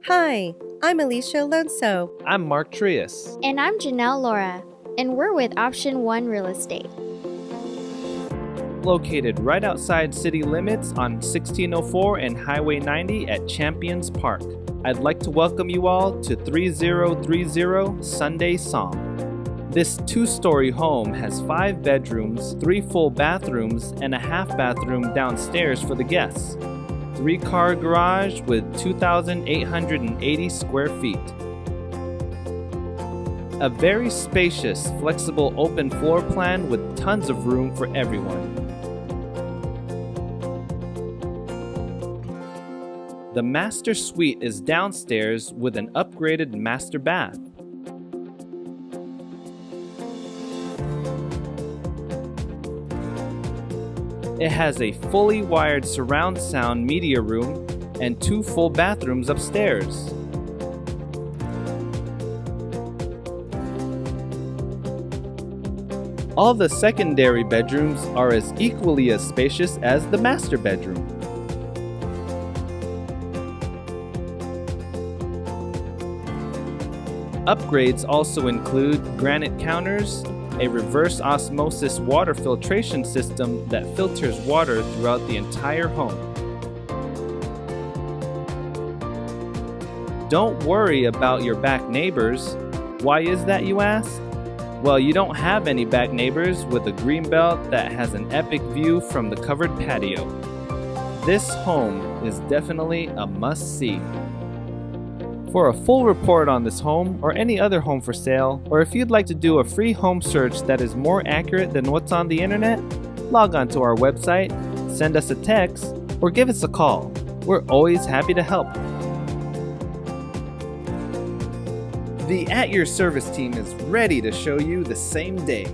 Hi, I'm Alicia Alonso. I'm Mark Trias. And I'm Janelle Laura, and we're with Option 1 Real Estate. Located right outside city limits on 1604 and Highway 90 at Champions Park. I'd like to welcome you all to 3030 Sunday Psalm. This two-story home has 5 bedrooms, 3 full bathrooms, and a half bathroom downstairs for the guests. 3-car garage with 2,880 square feet. A very spacious, flexible open floor plan with tons of room for everyone. The master suite is downstairs with an upgraded master bath. It has a fully wired surround sound media room and 2 full bathrooms upstairs. All the secondary bedrooms are as equally as spacious as the master bedroom. Upgrades also include granite counters, a reverse osmosis water filtration system that filters water throughout the entire home. Don't worry about your back neighbors. Why is that, you ask? Well, you don't have any back neighbors with a greenbelt that has an epic view from the covered patio. This home is definitely a must-see. For a full report on this home or any other home for sale, or if you'd like to do a free home search that is more accurate than what's on the internet, log on to our website, send us a text, or give us a call. We're always happy to help. The At Your Service team is ready to show you the same day.